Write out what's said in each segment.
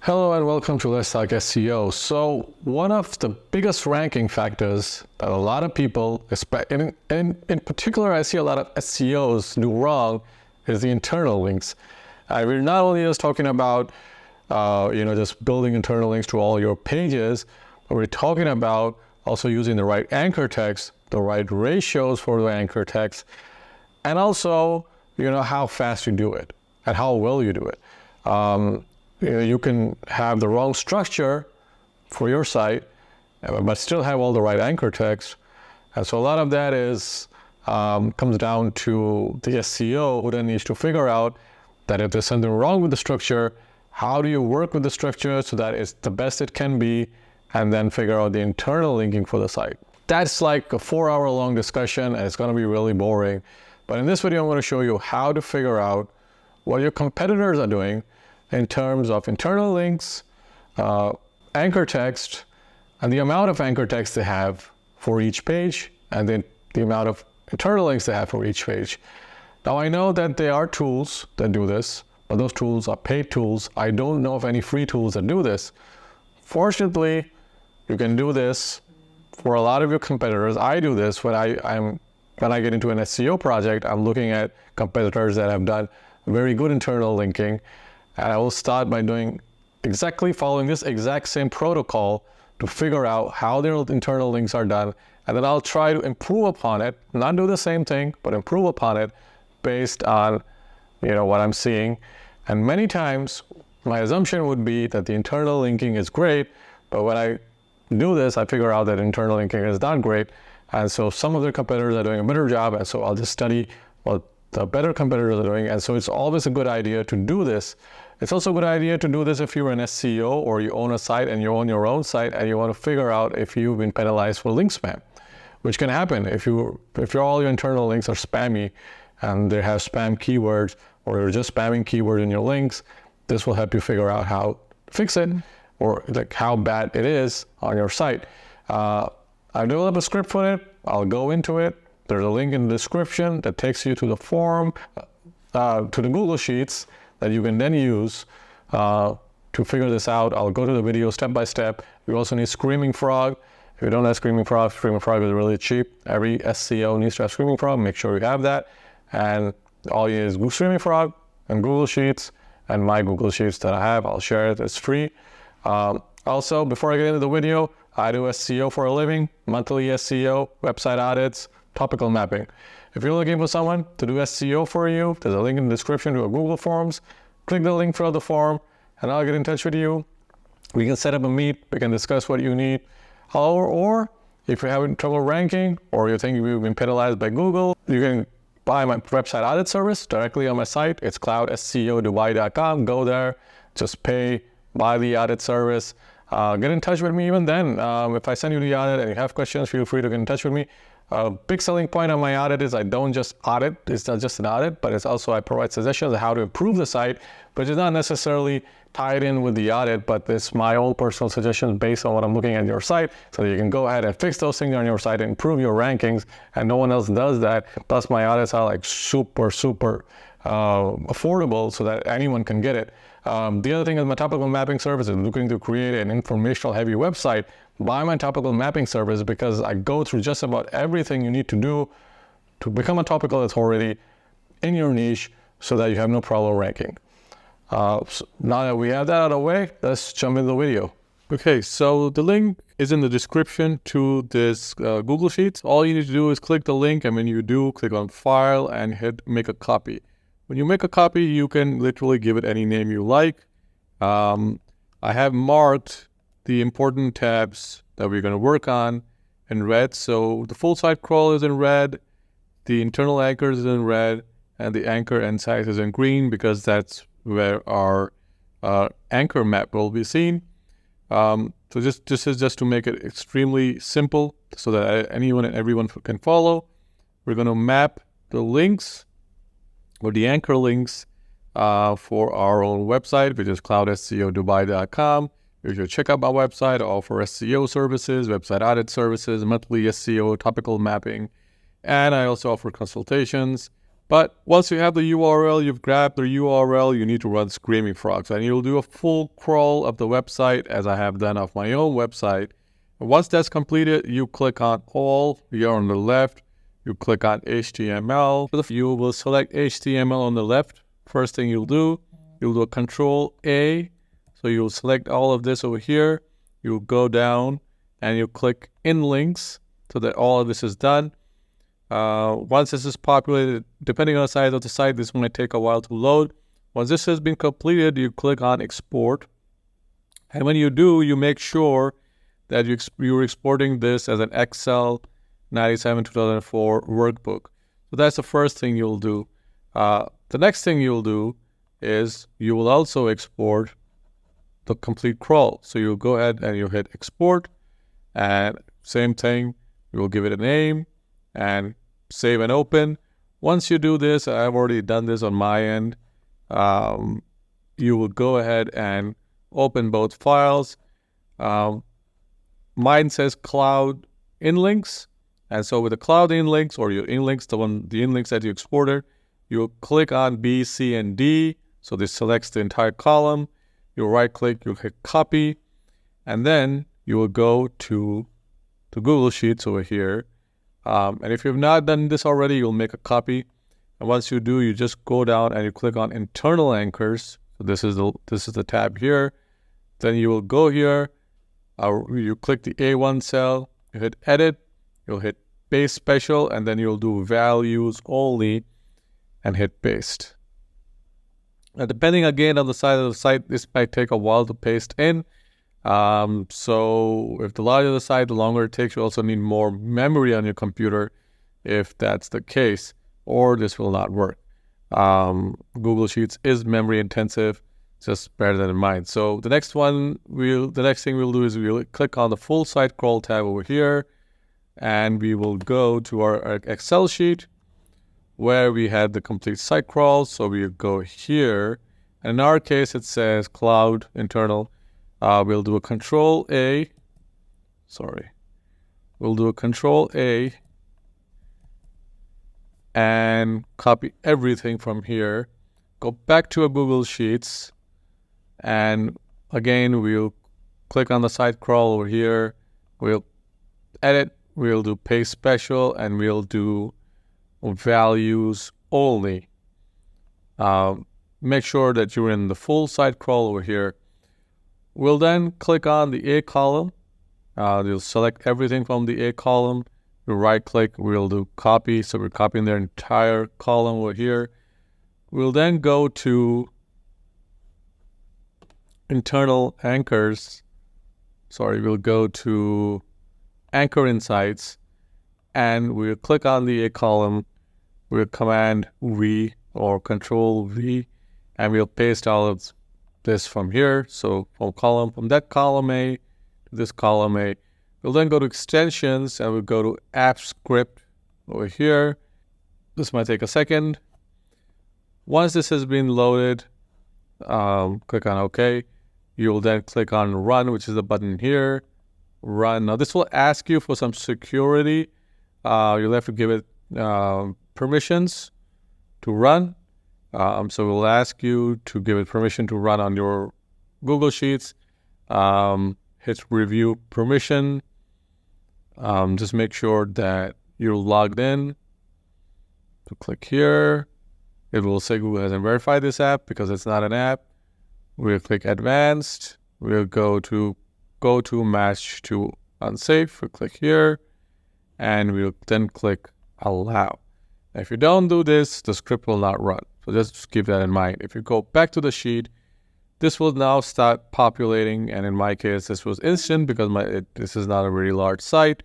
Hello and welcome to Let's Talk SEO. So one of the biggest ranking factors that a lot of people, in particular I see a lot of SEOs do wrong, is the internal links. We're not only just talking about just building internal links to all your pages, but we're talking about also using the right anchor text, the right ratios for the anchor text, and also how fast you do it and how well you do it. You can have the wrong structure for your site, but still have all the right anchor text. And so a lot of that comes down to the SEO, who then needs to figure out that if there's something wrong with the structure, how do you work with the structure so that it's the best it can be, and then figure out the internal linking for the site. That's like a 4-hour long discussion, and it's going to be really boring. But in this video, I'm going to show you how to figure out what your competitors are doing in terms of internal links, anchor text, and the amount of anchor text they have for each page, and then the amount of internal links they have for each page. Now, I know that there are tools that do this, but those tools are paid tools. I don't know of any free tools that do this. Fortunately, you can do this for a lot of your competitors. I do this when I get into an SEO project. I'm looking at competitors that have done very good internal linking, and I will start by following this exact same protocol to figure out how their internal links are done. And then I'll try to improve upon it, not do the same thing, but improve upon it based on, what I'm seeing. And many times my assumption would be that the internal linking is great, but when I do this, I figure out that internal linking is not great. And so some of their competitors are doing a better job. And so I'll just study what the better competitors are doing. And so it's always a good idea to do this. It's also a good idea to do this if you're an SEO or you own a site and you own your own site and you want to figure out if you've been penalized for link spam, which can happen if all your internal links are spammy and they have spam keywords, or you're just spamming keywords in your links. This will help you figure out how to fix it, or like how bad it is on your site. I've developed a script for it. I'll go into it. There's a link in the description that takes you to the form, to the Google Sheets that you can then use to figure this out. I'll go to the video step by step. You also need Screaming Frog. If you don't have Screaming Frog is really cheap. Every SEO needs to have Screaming Frog. Make sure you have that. And all you need is Screaming Frog and Google Sheets, and my Google Sheets that I have. I'll share it. It's free. Also, before I get into the video, I do SEO for a living, monthly SEO, website audits, topical mapping. If you're looking for someone to do SEO for you, there's a link in the description to a Google Forms. Click the link, fill out the form, and I'll get in touch with you. We can set up a meet. We can discuss what you need. Or if you're having trouble ranking, or you think you've been penalized by Google, you can buy my website audit service directly on my site. It's cloudseo.dubai.com. Go there, just pay, buy the audit service. Get in touch with me even then. If I send you the audit and you have questions, feel free to get in touch with me. A big selling point on my audit is I don't just audit. It's not just an audit, but it's also I provide suggestions on how to improve the site, which is not necessarily tied in with the audit, but it's my own personal suggestions based on what I'm looking at your site, so that you can go ahead and fix those things on your site and improve your rankings, and no one else does that. Plus my audits are like super affordable so that anyone can get it. The other thing is my topical mapping service is looking to create an informational heavy website. Buy my topical mapping service because I go through just about everything you need to do to become a topical authority in your niche so that you have no problem ranking. So now that we have that out of the way, let's jump into the video. Okay, so the link is in the description to this Google Sheets. All you need to do is click the link, and when you do, click on File and hit Make a Copy. When you make a copy, you can literally give it any name you like. I have marked the important tabs that we're going to work on in red. So the full site crawl is in red, the internal anchors is in red, and the anchor and size is in green because that's where our anchor map will be seen. So this is just to make it extremely simple so that anyone and everyone can follow. We're going to map the links or the anchor links for our own website, which is cloudseo.dubai.com. You should check out my website. I offer SEO services, website audit services, monthly SEO, topical mapping, and I also offer consultations. But once you have the URL, you've grabbed the URL, you need to run Screaming Frogs. And you'll do a full crawl of the website as I have done of my own website. And once that's completed, you click on All here on the left. You click on HTML. You will select HTML on the left. First thing you'll do a Control A. So you'll select all of this over here. You'll go down and you click In Links so that all of this is done. Once this is populated, depending on the size of the site, this might take a while to load. Once this has been completed, you click on Export. And when you do, you make sure that you're exporting this as an Excel 97-2004 workbook. So that's the first thing you'll do. The next thing you'll do is you will also export the complete crawl. So you'll go ahead and you'll hit Export. And same thing, you'll give it a name and save and open. Once you do this, I've already done this on my end, you will go ahead and open both files. Mine says Cloud Inlinks, and so with the Cloud Inlinks or your Inlinks, the Inlinks that you exported, you'll click on B, C, and D. So this selects the entire column. You'll right-click, you'll hit Copy, and then you will go to Google Sheets over here. And if you've not done this already, you'll make a copy. And once you do, you just go down and you click on Internal Anchors. So this is the tab here. Then you will go here. You click the A1 cell. You hit Edit. You'll hit Paste Special, and then you'll do Values Only, and hit Paste. Now, depending again on the size of the site, this might take a while to paste in. So if the larger the site, the longer it takes. You also need more memory on your computer if that's the case, or this will not work. Google Sheets is memory intensive, just bear that in mind. So the next thing we'll do is we'll click on the full site crawl tab over here, and we will go to our Excel sheet where we had the complete site crawl. So we'll go here, and in our case it says Cloud Internal. We'll do a Control A. We'll do a Control A and copy everything from here. Go back to a Google Sheets, and again we'll click on the site crawl over here. We'll edit. We'll do Paste Special, and we'll do Values Only. Make sure that you're in the full site crawl over here. We'll then click on the A column. You'll select everything from the A column. We'll right-click. We'll do Copy. So we're copying their entire column over here. We'll then go to Internal Anchors. We'll go to Anchor Insights, and we'll click on the A column. We'll Command V or Control V, and we'll paste all of this from here. So from that column A to this column A. We'll then go to Extensions, and we'll go to App Script over here. This might take a second. Once this has been loaded, click on OK. You'll then click on Run, which is the button here. Run. Now this will ask you for some security. You'll have to give it permissions to run. So we'll ask you to give it permission to run on your Google Sheets. Hit Review Permission. Just make sure that you're logged in. So click here. It will say Google hasn't verified this app because it's not an app. We'll click Advanced. We'll go to Match to Unsafe. We'll click here, and we'll then click Allow. If you don't do this, the script will not run. So just keep that in mind. If you go back to the sheet, this will now start populating. And in my case, this was instant because this is not a very large site.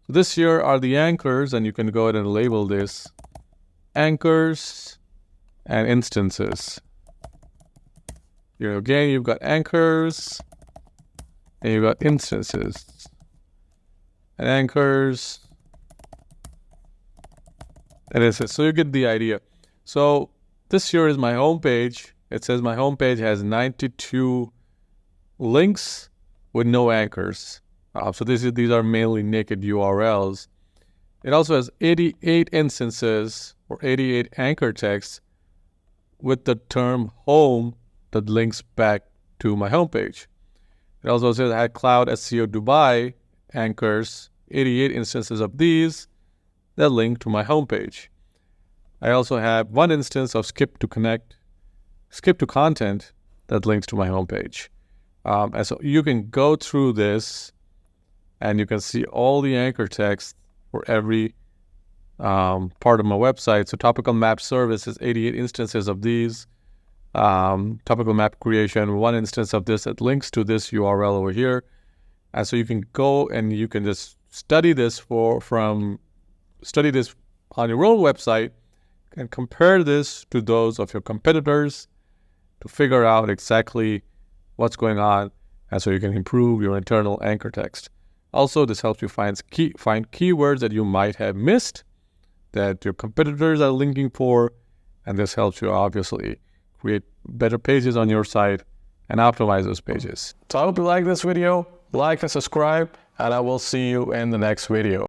So this here are the anchors, and you can go ahead and label this Anchors and Instances. Here again, you've got anchors and you've got instances. And anchors and instances. So you get the idea. So this here is my home page. It says my home page has 92 links with no anchors. So these are mainly naked URLs. It also has 88 instances or 88 anchor texts with the term home that links back to my homepage. It also says I had Cloud SEO Dubai anchors, 88 instances of these that link to my homepage. I also have one instance of Skip to Content that links to my homepage. And so you can go through this and you can see all the anchor text for every part of my website. So Topical Map Service is 88 instances of these. Topical Map Creation, one instance of this that links to this URL over here. And so you can go and you can just study this on your own website and compare this to those of your competitors to figure out exactly what's going on, and so you can improve your internal anchor text. Also, this helps you find keywords that you might have missed that your competitors are linking for, and this helps you obviously create better pages on your site and optimize those pages. So I hope you like this video. Like and subscribe, and I will see you in the next video.